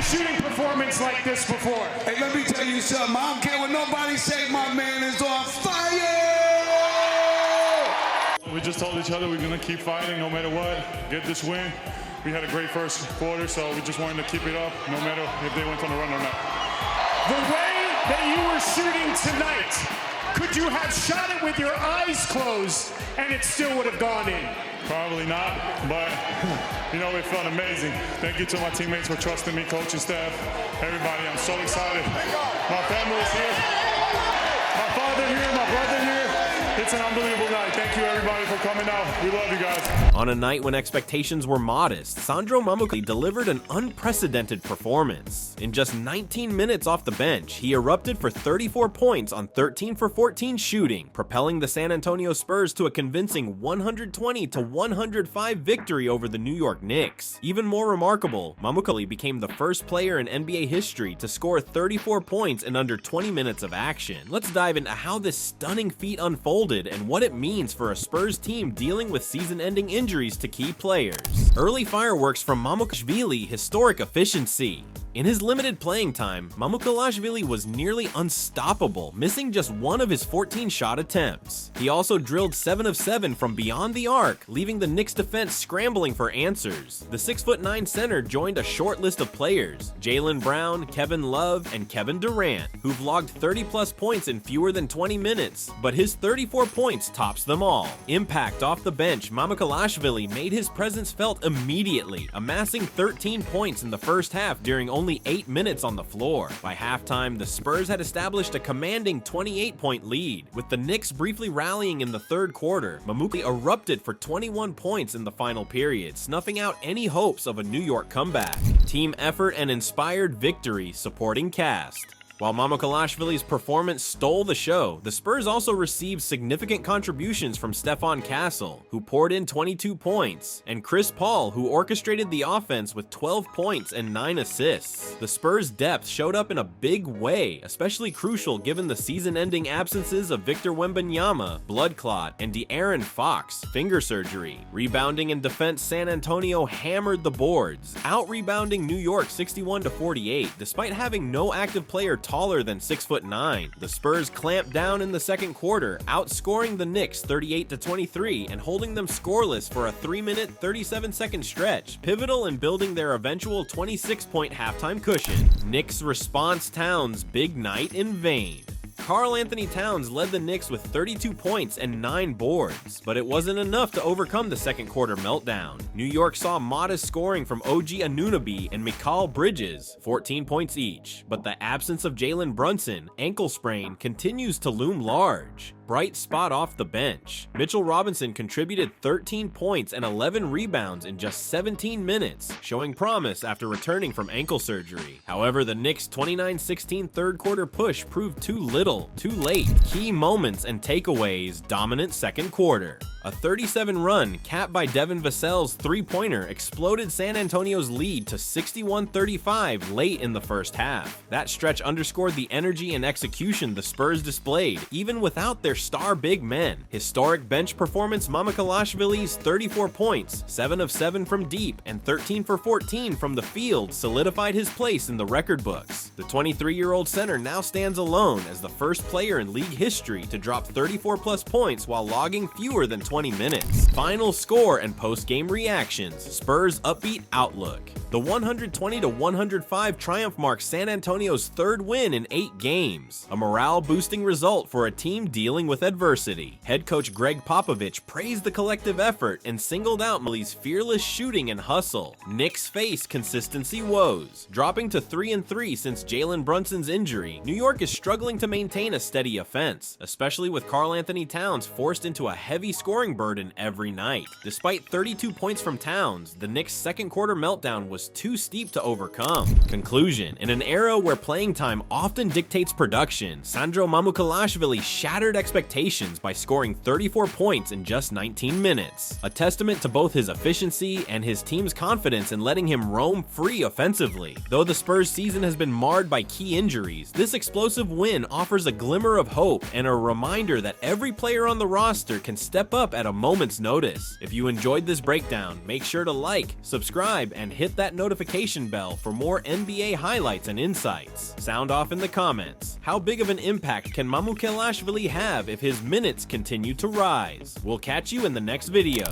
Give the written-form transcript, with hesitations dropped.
shooting performance like this before. Hey, let me tell you something. I don't care what nobody say, my man is on fire! We just told each other we're going to keep fighting no matter what, get this win. We had a great first quarter, so we just wanted to keep it up no matter if they went on a run or not. The way that you were shooting tonight, could you have shot it with your eyes closed and it still would have gone in? Probably not, but you know, it felt amazing. Thank you to my teammates for trusting me, coaching staff, everybody. I'm so excited. My family is here. My father here, my brother here. It's an unbelievable night. Thank you, everybody, for coming out. We love you guys. On a night when expectations were modest, Sandro Mamukelashvili delivered an unprecedented performance. In just 19 minutes off the bench, he erupted for 34 points on 13 for 14 shooting, propelling the San Antonio Spurs to a convincing 120-105 victory over the New York Knicks. Even more remarkable, Mamukelashvili became the first player in NBA history to score 34 points in under 20 minutes of action. Let's dive into how this stunning feat unfolded and what it means for a Spurs team dealing with season-ending injuries to key players. Early fireworks from Mamukelashvili, historic efficiency. In his limited playing time, Mamukelashvili was nearly unstoppable, missing just one of his 14 shot attempts. He also drilled 7 of 7 from beyond the arc, leaving the Knicks defense scrambling for answers. The 6'9" center joined a short list of players, Jaylen Brown, Kevin Love, and Kevin Durant, who've logged 30+ points in fewer than 20 minutes, but his 34 points tops them all. Impact off the bench, Mamukelashvili made his presence felt immediately, amassing 13 points in the first half during only 8 minutes on the floor. By halftime, the Spurs had established a commanding 28-point lead. With the Knicks briefly rallying in the third quarter, Mamukelashvili erupted for 21 points in the final period, snuffing out any hopes of a New York comeback. Team effort and inspired victory supporting cast. While Mamukelashvili's performance stole the show, the Spurs also received significant contributions from Stephon Castle, who poured in 22 points, and Chris Paul, who orchestrated the offense with 12 points and 9 assists. The Spurs' depth showed up in a big way, especially crucial given the season-ending absences of Victor Wembanyama, blood clot, and De'Aaron Fox, finger surgery. Rebounding and defense, San Antonio hammered the boards, out-rebounding New York 61-48, despite having no active player taller than 6'9". The Spurs clamped down in the second quarter, outscoring the Knicks 38-23 and holding them scoreless for a 3-minute, 37-second stretch, pivotal in building their eventual 26-point halftime cushion. Knicks response: Towns' big night in vain. Karl Anthony Towns led the Knicks with 32 points and 9 boards, but it wasn't enough to overcome the second quarter meltdown. New York saw modest scoring from OG Anunoby and Mikal Bridges, 14 points each, but the absence of Jalen Brunson, ankle sprain, continues to loom large. Bright spot off the bench. Mitchell Robinson contributed 13 points and 11 rebounds in just 17 minutes, showing promise after returning from ankle surgery. However, the Knicks' 29-16 third quarter push proved too little, too late. Key moments and takeaways: dominant second quarter. A 37 run, capped by Devin Vassell's three-pointer, exploded San Antonio's lead to 61-35 late in the first half. That stretch underscored the energy and execution the Spurs displayed, even without their star big men. Historic bench performance: Mamukelashvili's 34 points, 7 of 7 from deep, and 13 for 14 from the field solidified his place in the record books. The 23-year-old center now stands alone as the first player in league history to drop 34+ points while logging fewer than 20 minutes. Final score and post-game reactions: Spurs upbeat outlook. The 120-105 triumph marks San Antonio's third win in 8 games, a morale-boosting result for a team dealing with adversity. Head coach Greg Popovich praised the collective effort and singled out Mamukelashvili's fearless shooting and hustle. Knicks face consistency woes. Dropping to 3-3 since Jalen Brunson's injury, New York is struggling to maintain a steady offense, especially with Karl Anthony Towns forced into a heavy scoring burden every night. Despite 32 points from Towns, the Knicks' second quarter meltdown was too steep to overcome. Conclusion: in an era where playing time often dictates production, Sandro Mamukelashvili shattered expectations by scoring 34 points in just 19 minutes, a testament to both his efficiency and his team's confidence in letting him roam free offensively. Though the Spurs' season has been marred by key injuries, this explosive win offers a glimmer of hope and a reminder that every player on the roster can step up up at a moment's notice. If you enjoyed this breakdown, make sure to like, subscribe, and hit that notification bell for more NBA highlights and insights. Sound off in the comments. How big of an impact can Mamukelashvili have if his minutes continue to rise? We'll catch you in the next video.